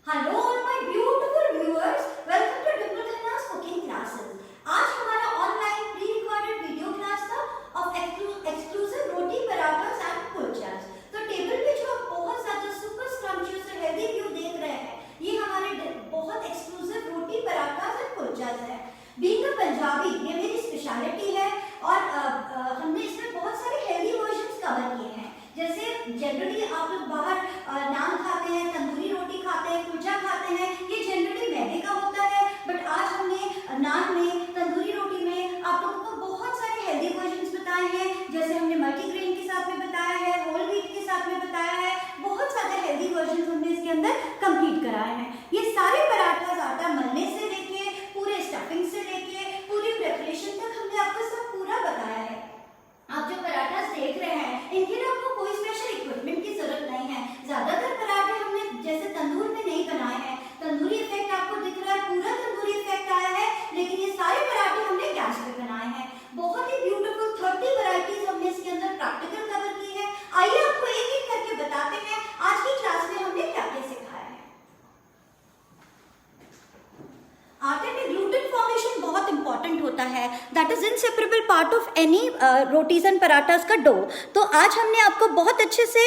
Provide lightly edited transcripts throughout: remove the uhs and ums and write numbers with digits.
Hello all my beautiful viewers, welcome to Dimple Khanna's cooking classes. आज हमारा online pre recorded video class था of exclusive roti paratha and kulchas. तो table पे जो आप बहुत ज्यादा सुपर स्क्रम्पियस और हेल्दी व्यू देख रहे हैं, ये हमारे बहुत एक्सक्लूसिव रोटी पराठा एंड कुलचास है। बीइंग अ पंजाबी, ये मेरी स्पेशलिटी है और हमने इसमें बहुत सारे हेल्दी वर्जन्स कवर किए हैं। जैसे जनरली आप लोग बाहर नान खाते हैं, तंदूरी रोटी खाते हैं, कुलचा खाते हैं, ये जनरली मैदे का होता है। बट आज हमने नान में, तंदूरी रोटी में आप लोगों को बहुत सारे हेल्दी वर्जन्स बताए हैं। जैसे हमने मल्टीग्रेन के साथ में बताया है, होल व्हीट के साथ में बताया है, बहुत सारे हेल्दी वर्जन्स हमने इसके अंदर कंप्लीट कराए हैं। ये सारे पराठा आटा मलने से लेके पूरे स्टफिंग से लेके पूरी प्रिपरेशन तक हमने आपको सब पूरा बताया है। आप जो पराठा देख रहे हैं, इनके लिए आपको कोई स्पेशल इक्विपमेंट की जरूरत नहीं है। ज्यादातर पराठे हमने जैसे तंदूर में नहीं बनाए हैं। तंदूरी इफेक्ट आपको दिख रहा है, पूरा तंदूरी इफेक्ट आया है, लेकिन ये सारे पराठे हमने गैस पे बनाए हैं। बहुत ही ब्यूटीफुल 30 वैरायटीज हमने इसके अंदर प्रैक्टिकल कवर की है। आइए आपको एक एक करके बताते हैं आज की क्लास में हमने क्या क्या सिखाया है। आटे में ग्लूटेन फॉर्मेशन बहुत इंपॉर्टेंट होता है, that is inseparable part of any rotis and parathas का डो। तो आज हमने आपको बहुत अच्छे से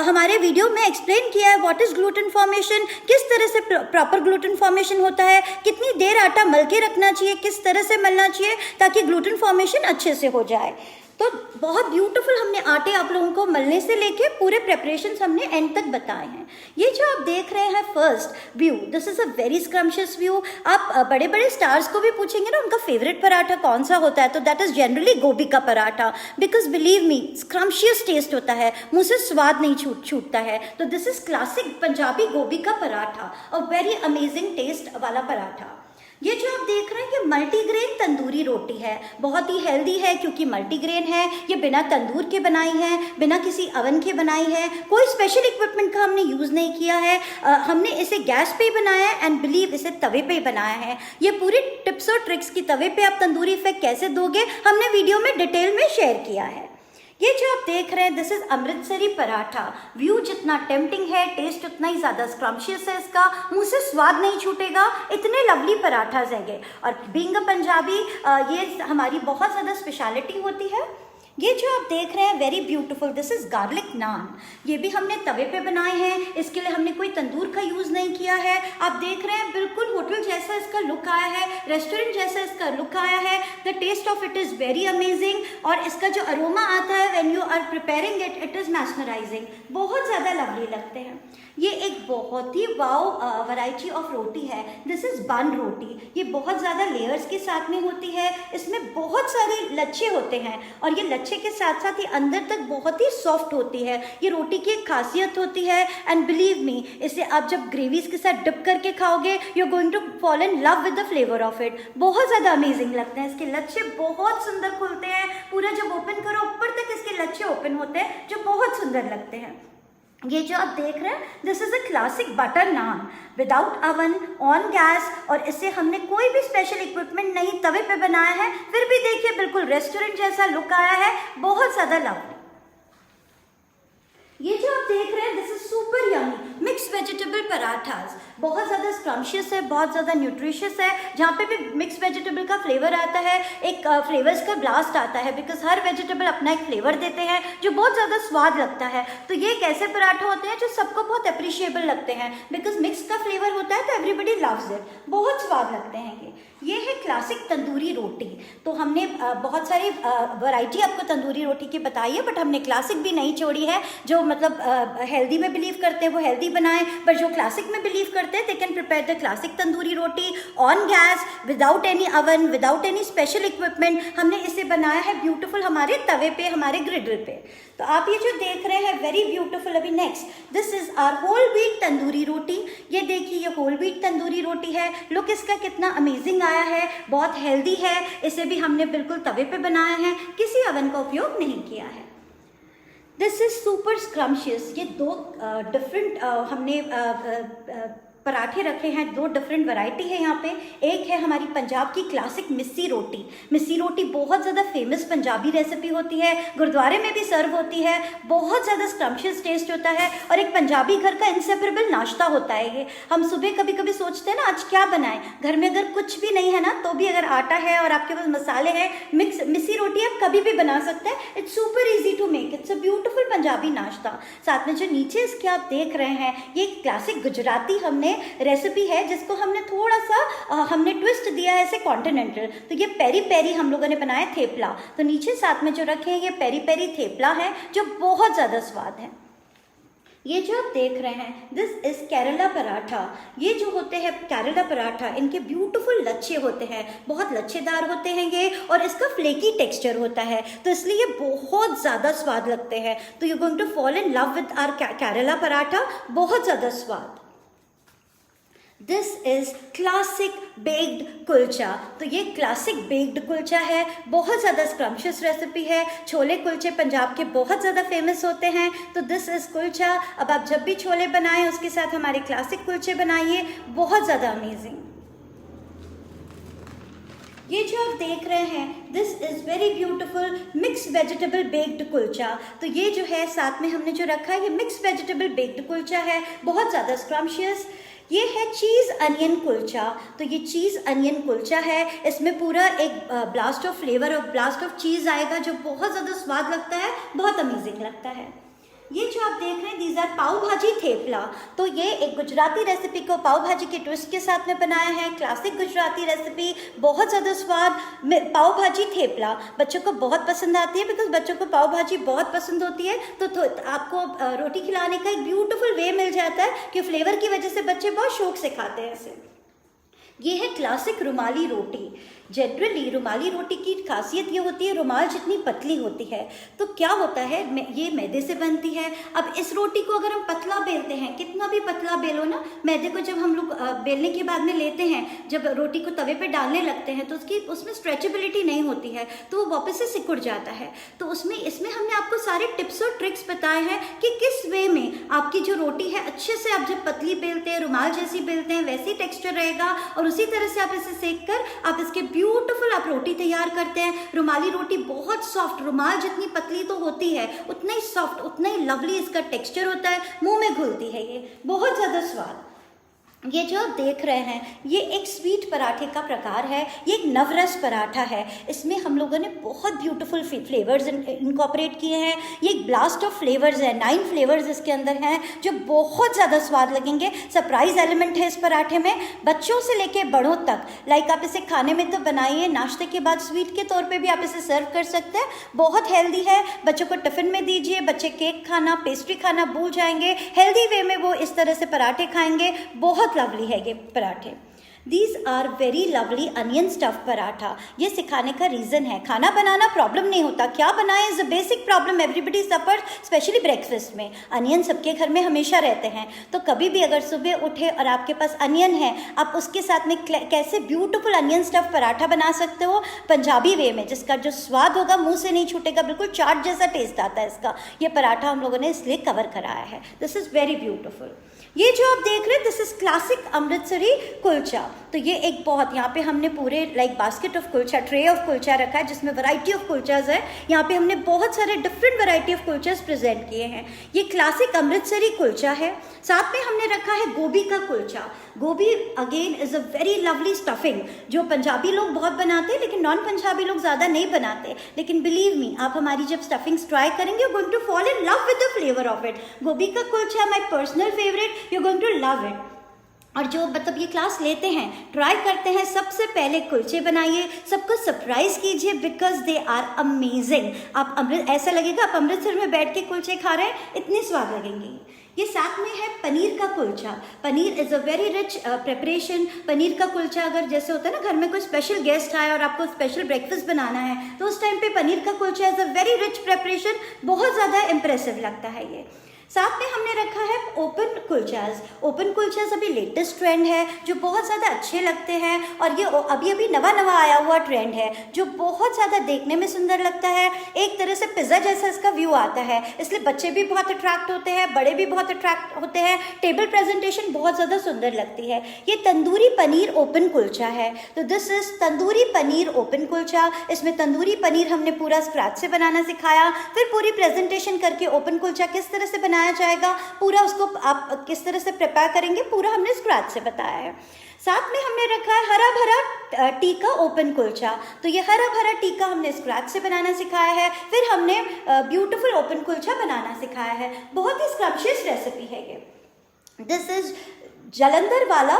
हमारे वीडियो में एक्सप्लेन किया है व्हाट इज ग्लूटेन फॉर्मेशन, किस तरह से प्रॉपर ग्लूटेन फॉर्मेशन होता है, कितनी देर आटा मल के रखना चाहिए, किस तरह से मलना चाहिए ताकि ग्लूटेन फॉर्मेशन अच्छे से हो जाए। तो बहुत ब्यूटीफुल हमने आटे आप लोगों को मलने से लेके पूरे प्रेपरेशंस हमने एंड तक बताए हैं। ये जो आप देख रहे हैं first view, this is a very scrumptious view. आप बड़े बड़े स्टार्स को भी पूछेंगे ना उनका फेवरेट पराठा कौन सा होता है, तो दैट इज जनरली गोभी का पराठा, because believe me scrumptious taste होता है, मुंह से स्वाद नहीं छूटता है। तो दिस इज क्लासिक पंजाबी गोभी का paratha, a very amazing taste वाला पराठा। ये जो आप देख रहे हैं ये मल्टीग्रेन तंदूरी रोटी है, बहुत ही हेल्दी है क्योंकि मल्टीग्रेन है। ये बिना तंदूर के बनाई है, बिना किसी अवन के बनाई है, कोई स्पेशल इक्विपमेंट का हमने यूज़ नहीं किया है। हमने इसे गैस पे ही बनाया है एंड बिलीव इसे तवे पे ही बनाया है। ये पूरी टिप्स और ट्रिक्स की तवे पे आप तंदूरी इफेक्ट कैसे दोगे हमने वीडियो में डिटेल में शेयर किया है। ये जो आप देख रहे हैं this is Amritsari paratha. View जितना टेम्पटिंग है, टेस्ट उतना ही ज़्यादा स्क्रम्शियस है इसका, मुंह से स्वाद नहीं छूटेगा, इतने लवली पराठाज हैं। और बीइंग अ पंजाबी ये हमारी बहुत ज़्यादा स्पेशलिटी होती है। ये जो आप देख रहे हैं very beautiful, this is garlic naan. ये भी हमने तवे पे बनाए हैं, इसके लिए हमने कोई तंदूर का यूज़ नहीं किया है। आप देख रहे हैं बिल्कुल होटल जैसा इसका लुक आया है, रेस्टोरेंट जैसा इसका लुक आया है। The taste of it is very amazing और इसका जो अरोमा आता है when you are preparing it, it is mesmerising, बहुत ज़्यादा लवली लगते हैं। ये एक बहुत ही वाव वैरायटी ऑफ रोटी है, दिस इज बन रोटी। ये बहुत ज़्यादा लेयर्स के साथ में होती है, इसमें बहुत सारे लच्छे होते हैं और ये लच्छे के साथ साथ ही अंदर तक बहुत ही सॉफ्ट होती है। ये रोटी की एक खासियत होती है एंड बिलीव मी इसे आप जब ग्रेवीज के साथ डिप करके खाओगे you are going to fall in love with the flavour of it. बहुत ज़्यादा अमेजिंग लगते हैं, इसके लच्छे बहुत सुंदर खुलते हैं, पूरा जब ओपन करो ऊपर तक इसके लच्छे ओपन होते हैं जो बहुत सुंदर लगते हैं। ये जो आप देख रहे हैं this is a classic butter naan without oven on gas, और इससे हमने कोई भी स्पेशल इक्विपमेंट नहीं, तवे पे बनाया है, फिर भी देखिए बिल्कुल रेस्टोरेंट जैसा लुक आया है, बहुत ज़्यादा लवली। ये जो आप देख रहे हैं this is super yummy mix vegetable parathas, बहुत ज़्यादा स्क्रम्शियस है, बहुत ज़्यादा न्यूट्रिशियस है। जहाँ पे भी मिक्स वेजिटेबल का फ्लेवर आता है, एक फ्लेवर्स का ब्लास्ट आता है, बिकॉज हर वेजिटेबल अपना एक फ्लेवर देते हैं जो बहुत ज़्यादा स्वाद लगता है। तो ये एक ऐसे पराठा होते हैं जो सबको बहुत अप्रिशिएबल लगते हैं, बिकॉज मिक्स का फ्लेवर होता है तो एवरीबडी लव्स इट, बहुत स्वाद लगते हैं। ये है क्लासिक तंदूरी रोटी। तो हमने बहुत सारी वैरायटी आपको तंदूरी रोटी की बताई है, बट हमने क्लासिक भी नहीं छोड़ी है। जो मतलब हेल्दी में बिलीव करते हैं वो हेल्दी बनाएं, पर जो क्लासिक में बिलीव करते हैं they can prepare the classic tandoori roti on gas without any oven, without any special equipment. हमने इसे बनाया है ब्यूटीफुल हमारे तवे पे, हमारे ग्रिडल पे। तो आप ये जो देख रहे हैं वेरी ब्यूटीफुल। अभी next this is our whole wheat tandoori roti. ये देखिए ये होल व्हीट तंदूरी रोटी है, लुक इसका कितना अमेजिंग आया है, बहुत हेल्दी है। इसे भी हमने बिल्कुल तवे पे बनाया है, किसी अवन का उपयोग नहीं किया है। This is super scrumptious. ये दो डिफरेंट हमने पराठे रखे हैं, 2 डिफरेंट वैरायटी है यहाँ पे। एक है हमारी पंजाब की क्लासिक मिस्सी रोटी। मिस्सी रोटी बहुत ज़्यादा फेमस पंजाबी रेसिपी होती है, गुरुद्वारे में भी सर्व होती है, बहुत ज़्यादा स्क्रम्शियस टेस्ट होता है और एक पंजाबी घर का इंसेपरेबल नाश्ता होता है ये। हम सुबह कभी कभी सोचते हैं ना आज क्या बनाएं, घर में अगर कुछ भी नहीं है ना तो भी अगर आटा है और आपके पास मसाले हैं, मिस्सी रोटी आप कभी भी बना सकते हैं। It's super easy to make, it's a beautiful Punjabi nashta. साथ में जो नीचे इसके आप देख रहे हैं ये क्लासिक गुजराती हमने रेसिपी है जिसको हमने थोड़ा सा हमने ट्विस्ट दिया है ऐसे कॉन्टिनेंटल। तो ये पेरी पेरी हम लोगों ने बनाया थेपला। तो नीचे साथ में जो रखे हैं ये पेरी पेरी थेपला है जो बहुत ज़्यादा स्वाद है। ये जो आप देख रहे हैं दिस इज केरला पराठा। ये जो होते हैं केरला पराठा, इनके ब्यूटीफुल लच्छे होते हैं, बहुत लच्छेदार होते हैं ये और इसका फ्लेकी टेक्सचर होता है तो इसलिए बहुत ज़्यादा स्वाद लगते हैं। तो you going to fall in love with our Kerala paratha, बहुत ज़्यादा स्वाद। This is classic baked kulcha. तो ये क्लासिक बेक्ड कुलचा है, बहुत ज़्यादा स्क्रम्शियस रेसिपी है। छोले कुलचे पंजाब के बहुत ज़्यादा फेमस होते हैं तो दिस इज़ कुलचा। अब आप जब भी छोले बनाएं उसके साथ हमारे क्लासिक कुलचे बनाइए, बहुत ज़्यादा अमेजिंग। ये जो आप देख रहे हैं this is very beautiful mix vegetable baked kulcha. तो ये जो है साथ में हमने जो रखा है ये मिक्स वेजिटेबल बेक्ड कुलचा है, बहुत ज़्यादा स्क्रम्शियस। ये है चीज़ अनियन कुलचा। तो ये चीज़ अनियन कुलचा है, इसमें पूरा एक ब्लास्ट ऑफ फ्लेवर और ब्लास्ट ऑफ चीज़ आएगा जो बहुत ज़्यादा स्वाद लगता है, बहुत अमेजिंग लगता है। ये जो आप देख रहे हैं दीज आर पाव भाजी थेपला। तो ये एक गुजराती रेसिपी को पाव भाजी के ट्विस्ट के साथ में बनाया है, क्लासिक गुजराती रेसिपी, बहुत ज़्यादा स्वाद। पाव भाजी थेपला बच्चों को बहुत पसंद आती है बिकॉज बच्चों को पाव भाजी बहुत पसंद होती है। तो आपको रोटी खिलाने का एक ब्यूटीफुल वे मिल जाता है कि फ्लेवर की वजह से बच्चे बहुत शौक से खाते हैं इसे। ये है क्लासिक रुमाली रोटी। जनरली रुमाली रोटी की खासियत ये होती है रुमाल जितनी पतली होती है। तो क्या होता है ये मैदे से बनती है। अब इस रोटी को अगर हम पतला बेलते हैं, कितना भी पतला बेलो ना, मैदे को जब हम लोग बेलने के बाद में लेते हैं, जब रोटी को तवे पे डालने लगते हैं तो उसमें स्ट्रेचेबिलिटी नहीं होती है तो वो वापस से सिकुड़ जाता है। तो इसमें हमने आपको सारे टिप्स और ट्रिक्स बताए हैं कि किस वे में आपकी जो रोटी है अच्छे से आप जब पतली बेलते हैं, रुमाल जैसी बेलते हैं, वैसी टेक्स्चर रहेगा और उसी तरह से आप इसे सेक कर आप इसके ब्यूटीफुल आप रोटी तैयार करते हैं। रुमाली रोटी बहुत सॉफ्ट, रुमाल जितनी पतली तो होती है उतना ही सॉफ्ट, उतना ही लवली इसका टेक्सचर होता है, मुंह में घुलती है ये, बहुत ज़्यादा स्वाद। ये जो आप देख रहे हैं ये एक स्वीट पराठे का प्रकार है, ये एक नवरस पराठा है। इसमें हम लोगों ने बहुत ब्यूटीफुल फ्लेवर्स इनकॉपरेट किए हैं। ये एक ब्लास्ट ऑफ फ्लेवर्स है, 9 फ्लेवर्स इसके अंदर हैं जो बहुत ज़्यादा स्वाद लगेंगे। सरप्राइज एलिमेंट है इस पराठे में, बच्चों से लेके बड़ों तक। लाइक आप इसे खाने में तो बनाइए, नाश्ते के बाद स्वीट के तौर पे भी आप इसे सर्व कर सकते हैं, बहुत हेल्दी है। बच्चों को टिफ़िन में दीजिए, बच्चे केक खाना, पेस्ट्री खाना भूल जाएंगे, हेल्दी वे में वो इस तरह से पराठे खाएंगे, बहुत लवली है ये पराठे। These are very lovely onion stuffed paratha. ये सिखाने का रीज़न है, खाना बनाना प्रॉब्लम नहीं होता, क्या बनाएं is a basic problem everybody suffer, specially breakfast में। अनियन सबके घर में हमेशा रहते हैं, तो कभी भी अगर सुबह उठे और आपके पास अनियन है, आप उसके साथ में कैसे ब्यूटीफुल अनियन स्टफ पराठा बना सकते हो पंजाबी वे में, जिसका जो स्वाद होगा मुंह से नहीं छूटेगा, बिल्कुल चाट जैसा टेस्ट आता है इसका। ये पराठा हम लोगों ने इसलिए कवर कराया है। This is very beautiful. ये जो आप देख रहे हैं this is classic Amritsari kulcha. तो ये एक बहुत, यहाँ पे हमने पूरे like basket of kulcha, tray of kulcha रखा है जिसमें वैरायटी ऑफ कुलचाज है। यहाँ पे हमने बहुत सारे different variety of kulchas present किए हैं। ये क्लासिक अमृतसरी कुलचा है। साथ में हमने रखा है गोभी का कुलचा। गोभी again is a very lovely stuffing जो पंजाबी लोग बहुत बनाते हैं लेकिन नॉन पंजाबी लोग ज़्यादा नहीं बनाते। लेकिन बिलीव मी, आप हमारी जब स्टफिंग्स ट्राई करेंगे you going to fall in love with the flavour of it. गोभी का kulcha my personal favourite, you going to love it. और जो मतलब ये क्लास लेते हैं, ट्राई करते हैं, सबसे पहले कुलचे बनाइए, सबको सरप्राइज कीजिए बिकॉज दे आर अमेजिंग। आप ऐसा लगेगा आप अमृतसर में बैठ के कुलचे खा रहे हैं, इतने स्वाद लगेंगे। ये साथ में है पनीर का kulcha. Paneer is a very rich preparation. Paneer का कुलचा अगर जैसे होता है ना घर में कोई स्पेशल गेस्ट आए और आपको स्पेशल ब्रेकफास्ट बनाना है तो उस टाइम पे पनीर का kulcha is a very rich preparation, बहुत ज़्यादा इम्प्रेसिव लगता है ये। साथ में हमने रखा है ओपन कुलचास। ओपन कुलचास अभी लेटेस्ट ट्रेंड है जो बहुत ज़्यादा अच्छे लगते हैं, और ये अभी अभी नवा नवा आया हुआ ट्रेंड है जो बहुत ज़्यादा देखने में सुंदर लगता है। एक तरह से पिज़्ज़ा जैसा इसका व्यू आता है, इसलिए बच्चे भी बहुत अट्रैक्ट होते हैं, बड़े भी बहुत अट्रैक्ट होते हैं। टेबल प्रेजेंटेशन बहुत ज़्यादा सुंदर लगती है। ये तंदूरी पनीर ओपन कुलचा है, तो this is tandoori paneer open kulcha. इसमें तंदूरी पनीर हमने पूरा स्क्रैच से बनाना सिखाया, फिर पूरी प्रेजेंटेशन करके ओपन कुलचा किस तरह से बनाया जाएगा, पूरा उसको आप किस तरह से प्रिपेयर करेंगे, पूरा हमने स्क्रैच से बताया है। साथ में हमने रखा है हरा भरा टीका ओपन कुलचा। तो ये हरा भरा टीका हमने स्क्रैच से बनाना सिखाया है, फिर हमने ब्यूटीफुल ओपन कुलचा बनाना सिखाया है। बहुत ही स्क्रम्शियस रेसिपी है ये। दिस इज जालंधर वाला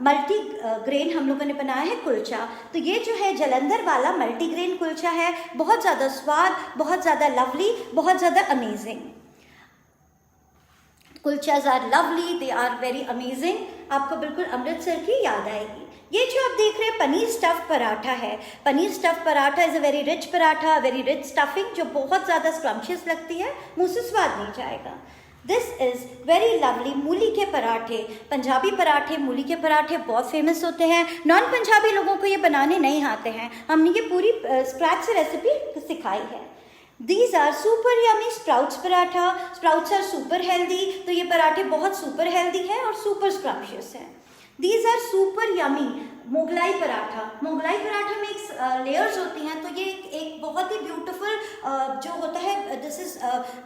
मल्टी ग्रेन हम लोगों ने बनाया है कुलचा। तो ये जो है जालंधर वाला मल्टी ग्रेन कुलचा है, बहुत ज़्यादा स्वाद, बहुत ज़्यादा लवली, बहुत ज़्यादा amazing. Kulchas are lovely, they are very amazing. आपको बिल्कुल अमृतसर की याद आएगी। ये जो आप देख रहे हैं पनीर स्टफ पराठा है। Paneer stuff paratha is a very rich paratha, very rich stuffing जो बहुत ज़्यादा स्क्रम्शियस लगती है, मुँह से स्वाद नहीं जाएगा। दिस इज़ वेरी लवली मूली के पराठे। पंजाबी पराठे, मूली के पराठे बहुत फेमस होते हैं। नॉन पंजाबी लोगों को ये बनाने नहीं आते हैं, हमने ये पूरी स्क्रैच से रेसिपी सिखाई है। These are super yummy sprouts paratha. Sprouts are super healthy, तो ये पराठे बहुत super healthy है और super scrumptious है। These are super yummy Mughlai paratha. Mughlai paratha में एक लेयर्स होती हैं, तो ये एक बहुत ही ब्यूटीफुल जो होता है, this is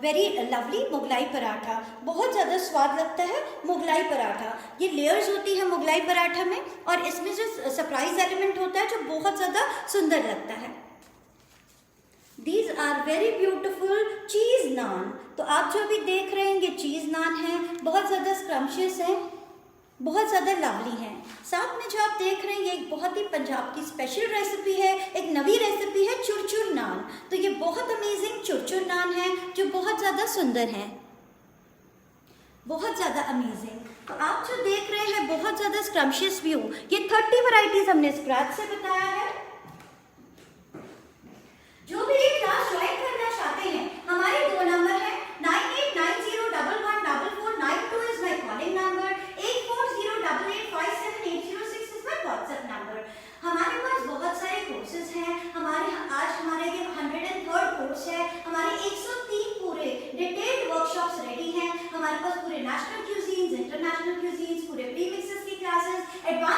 very lovely Mughlai paratha. बहुत ज़्यादा स्वाद लगता है मोगलाई पराठा। ये लेयर्स होती है मोगलाई पराठा में, और इसमें जो सरप्राइज एलिमेंट होता है जो बहुत ज़्यादा सुंदर लगता है। These are very beautiful चीज़ नान। तो आप जो अभी देख रहे हैं ये चीज़ नान है, बहुत ज़्यादा स्क्रम्शियस है, बहुत ज़्यादा लवली है। साथ में जो आप देख रहे हैं ये एक बहुत ही पंजाब की स्पेशल रेसिपी है, एक नवी रेसिपी है चुरचुर नान। तो ये बहुत अमेजिंग चुरचुर नान है जो बहुत ज़्यादा सुंदर है, बहुत ज़्यादा अमेजिंग। तो आप जो देख रहे हैं बहुत ज़्यादा स्क्रम्शियस व्यू, ये 30 वैरायटीज़ हमने स्क्रैच से बताया है। जो भी ये क्लास ज्वाइन करना चाहते हैं, हमारे 2 नंबर हैं 9890114492 is my calling number, 8408857806 is my WhatsApp number. हमारे पास बहुत सारे कोर्सेज हैं। आज हमारे ये 103rd कोर्स है। हमारे 103 पूरे डिटेल्ड वर्कशॉप्स रेडी हैं। हमारे पास पूरे नेशनल क्यूजीन्स, इंटरनेशनल क्यूजीन्स, पूरे प्री मिक्सेस की क्लासेस, एडवांस